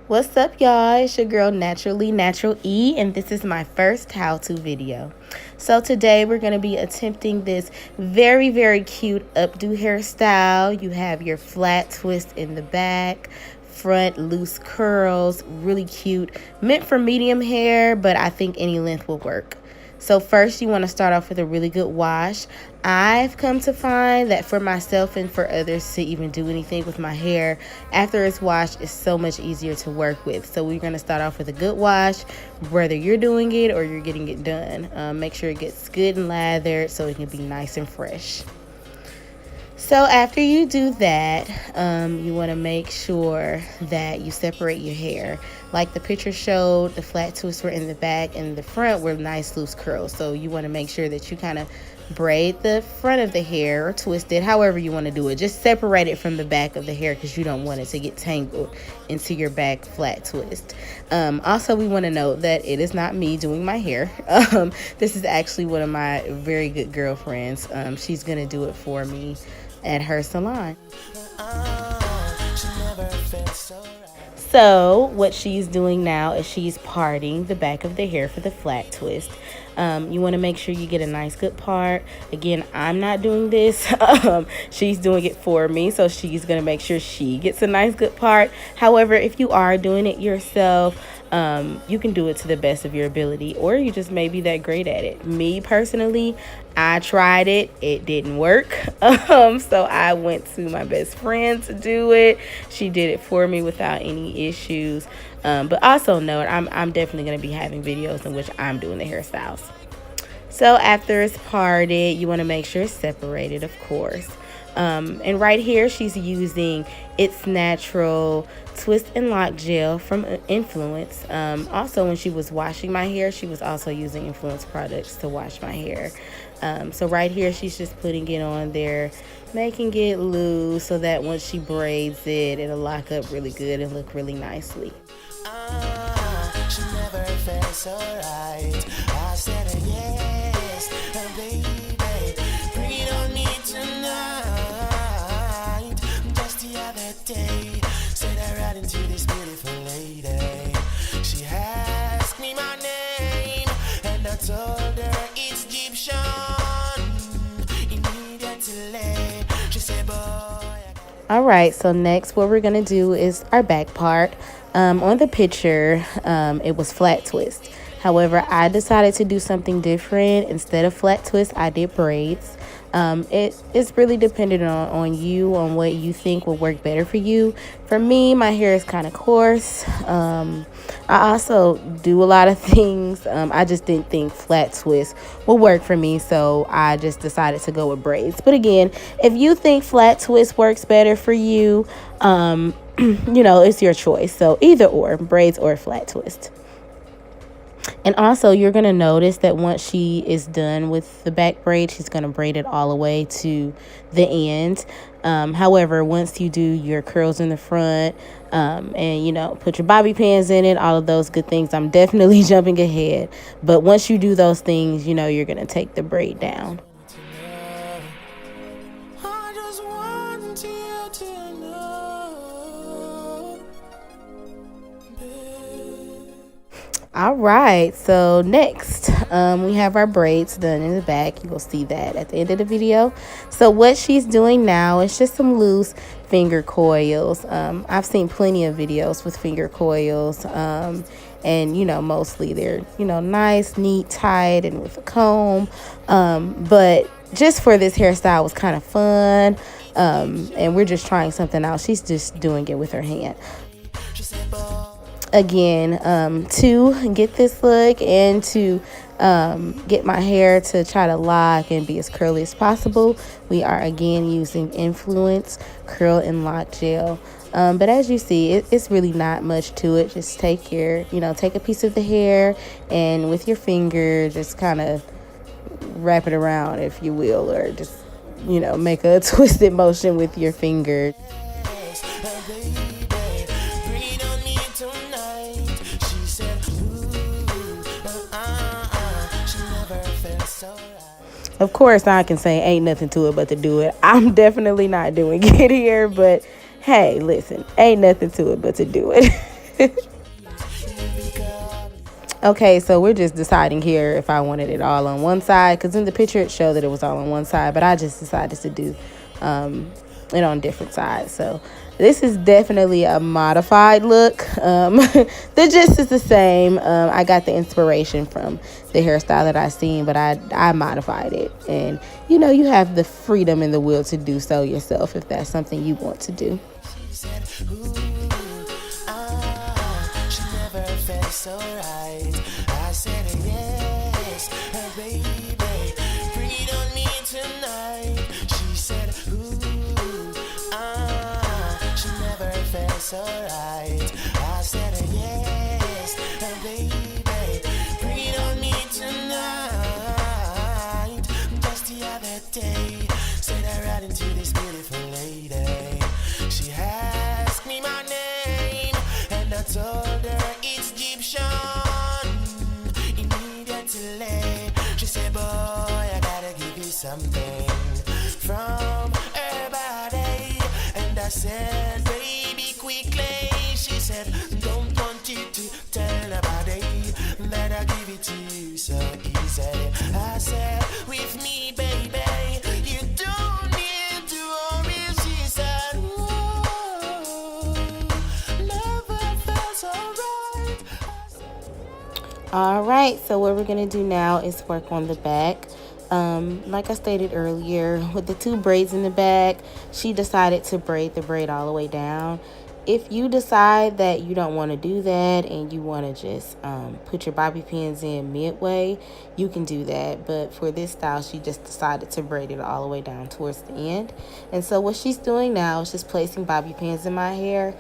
What's up, y'all? It's your girl Naturally Natural E, and this is my first how-to video. So today we're going to be attempting this very cute updo hairstyle. You have your flat twist in the back, front loose curls, really cute, meant for medium hair, but I think any length will work. So first you want to start off with a really good wash. I've come to find that for myself and for others to even do anything with my hair after it's washed is so much easier to work with. So we're going to start off with a good wash, whether you're doing it or you're getting it done. Make sure it gets good and lathered so it can be nice and fresh. So after you do that, you want to make sure that you separate your hair. Like the picture showed, the flat twists were in the back and the front were nice loose curls. So you want to make sure that you kind of braid the front of the hair or twist it, however you want to do it. Just separate it from the back of the hair because you don't want it to get tangled into your back flat twist. Also, we want to note that it is not me doing my hair. This is actually one of my very good girlfriends. She's going to do it for me at her salon. So what she's doing now is she's parting the back of the hair for the flat twist. You want to make sure you get a nice good part. Again, I'm not doing this. She's doing it for me, so she's going to make sure she gets a nice good part. However, if you are doing it yourself, you can do it to the best of your ability, or you just may be that great at it. Me personally, I tried it didn't work. So I went to my best friend to do it. She did it for me without any issues. But also note, I'm definitely going to be having videos in which I'm doing the hairstyles. So after it's parted, you want to make sure it's separated, of course. And right here, she's using It's Natural Twist and Lock Gel from Influence. Also, when she was washing my hair, she was also using Influence products to wash my hair. So right here, she's just putting it on there, making it loose so that once she braids it, it'll lock up really good and look really nicely. She never felt so right. I said yes, and baby, bring it on me tonight. Just the other day, said I ran into this beautiful lady. She asked me my name, and I told her it's Egyptian. Immediately, she said, boy. All right, so next what we're gonna do is our back part. On the picture, it was flat twist. However, I decided to do something different. Instead of flat twist, I did braids. It's really dependent on you, on what you think will work better for you. For me, my hair is kind of coarse. I also do a lot of things. I just didn't think flat twist would work for me, so I just decided to go with braids. But again, if you think flat twist works better for you, you know, it's your choice. So either or, braids or flat twist. And also, you're going to notice that once she is done with the back braid, she's going to braid it all the way to the end. However, once you do your curls in the front, and, you know, put your bobby pins in it, all of those good things, I'm definitely jumping ahead. But once you do those things, you know, you're going to take the braid down. All right, so next we have our braids done in the back. You will see that at the end of the video. So what she's doing now is just some loose finger coils. I've seen plenty of videos with finger coils, and you know, mostly they're, you know, nice, neat, tight, and with a comb. But just for this hairstyle was kind of fun, and we're just trying something out. She's just doing it with her hand. Again, to get this look and to get my hair to try to lock and be as curly as possible, we are again using Influence Curl and Lock Gel. But as you see, it's really not much to it. Just take your, take a piece of the hair and with your finger, just kind of wrap it around, if you will, or just, make a twisted motion with your finger. Of course, I can say ain't nothing to it but to do it. I'm definitely not doing it here, but hey, listen, ain't nothing to it but to do it. Okay, so we're just deciding here if I wanted it all on one side, because in the picture it showed that it was all on one side, but I just decided to do it on different sides. So this is definitely a modified look. The gist is the same. I got the inspiration from the hairstyle that I seen, but I modified it. And you know, you have the freedom and the will to do so yourself if that's something you want to do. So right, I said yes, baby, bring it on me tonight. She said, ooh, she never felt so right. I said yes, baby, bring it on me tonight. Just the other day, said I ran into this beautiful lady. She asked me my name, and I told her immediately. She said, boy, I gotta give you something from her body. And I said, baby, quickly. She said, don't want you to tell nobody that I give it to you so easy. I said, with me, baby, you don't need to worry. She said, ooh, never felt so right. All right, so what we're gonna do now is work on the back. Like I stated earlier, with the two braids in the back, she decided to braid the braid all the way down. If you decide that you don't want to do that and you want to just put your bobby pins in midway, you can do that. But for this style, she just decided to braid it all the way down towards the end. And so what she's doing now is just placing bobby pins in my hair.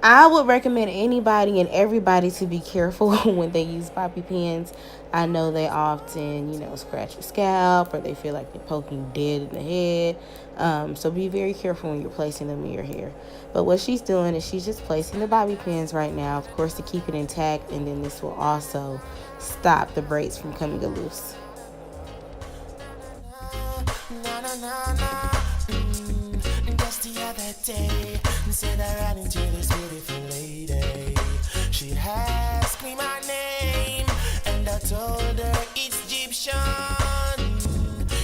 I would recommend anybody and everybody to be careful when they use bobby pins. I know they often, you know, scratch your scalp or they feel like they're poking dead in the head. So be very careful when you're placing them in your hair. But what she's doing is she's just placing the bobby pins right now, of course, to keep it intact. And then this will also stop the braids from coming loose. Just the other day, said I ran into this beautiful lady. She asked me my name, and I told her it's Egyptian.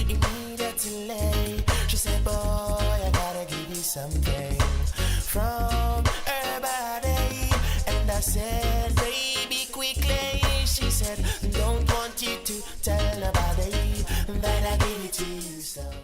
Immediately, she said, boy, I gotta give you something from her body. And I said, baby, quickly. She said, don't want you to tell nobody that I give it to you.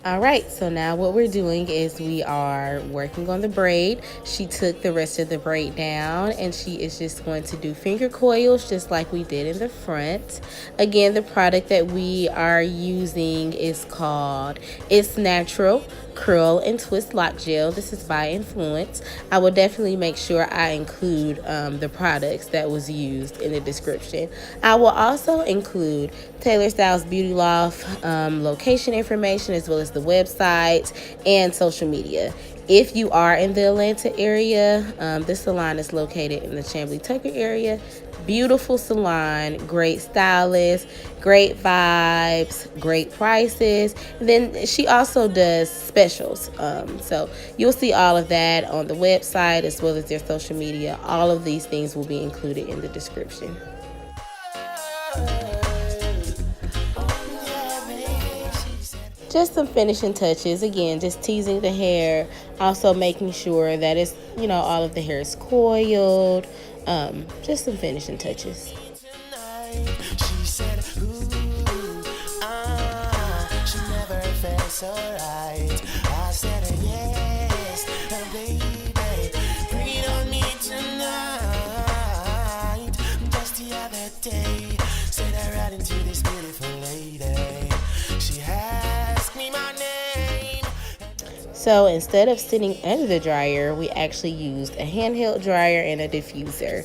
All right, so now what we're doing is we are working on the braid. She took the rest of the braid down and she is just going to do finger coils just like we did in the front. Again, the product that we are using is called It's Natural Curl and Twist Lock Gel. This is by Influance. I will definitely make sure I include the products that was used in the description. I will also include Taylor Styles Beauty Loft location information, as well as the website and social media. If you are in the Atlanta area, this salon is located in the Chamblee Tucker area. Beautiful salon, great stylist, great vibes, great prices. And then she also does specials. So you'll see all of that on the website as well as their social media. All of these things will be included in the description. Just some finishing touches. Again, just teasing the hair, also making sure that it's, you know, all of the hair is coiled. Just some finishing touches. She said, ooh, she never felt so right. I said, yes, baby, bring it on me tonight. Just the other day, said I ran into this beautiful lady. She asked me my name. So instead of sitting under the dryer, we actually used a handheld dryer and a diffuser.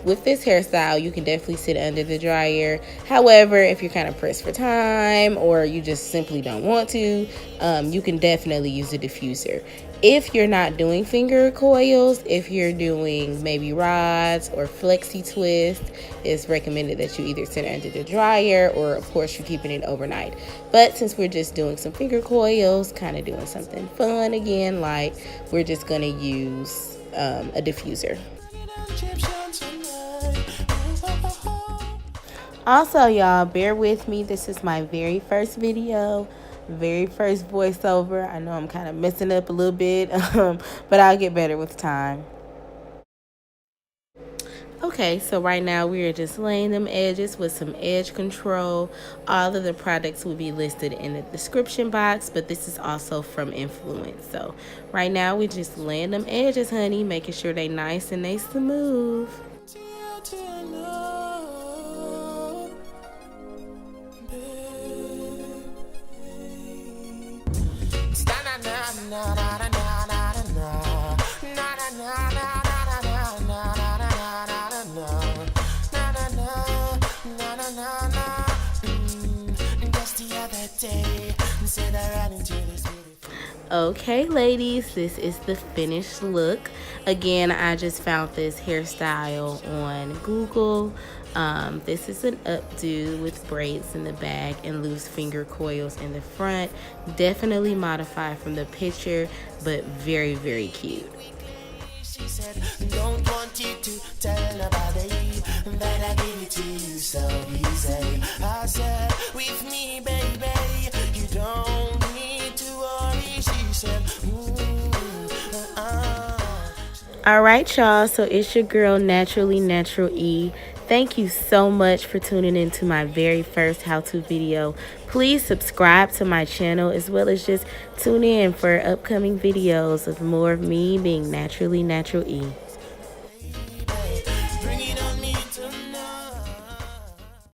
With this hairstyle, you can definitely sit under the dryer. However, if you're kind of pressed for time or you just simply don't want to, you can definitely use a diffuser. If you're not doing finger coils, if you're doing maybe rods or flexi twist, it's recommended that you either sit under the dryer or, of course, you're keeping it overnight. But since we're just doing some finger coils, kind of doing something fun again, like we're just going to use a diffuser. Also, y'all, bear with me. This is my very first video, very first voiceover. I know I'm kind of messing up a little bit, but I'll get better with time. Okay, so right now we are just laying them edges with some edge control. All of the products will be listed in the description box, but this is also from Influance. So right now we just laying them edges, honey, making sure they nice and they smooth. Okay, ladies, this is the finished look. Again, I just found this hairstyle on Google. This is an updo with braids in the back and loose finger coils in the front. Definitely modified from the picture, but very, very cute. She said, don't want you to tell nobody that I give it to you so easy. I said, with me, baby, you don't need to worry. She said, All right, y'all, so it's your girl, Naturally Natural E. Thank you so much for tuning into my very first how-to video. Please subscribe to my channel as well as just tune in for upcoming videos of more of me being Naturally Natural E.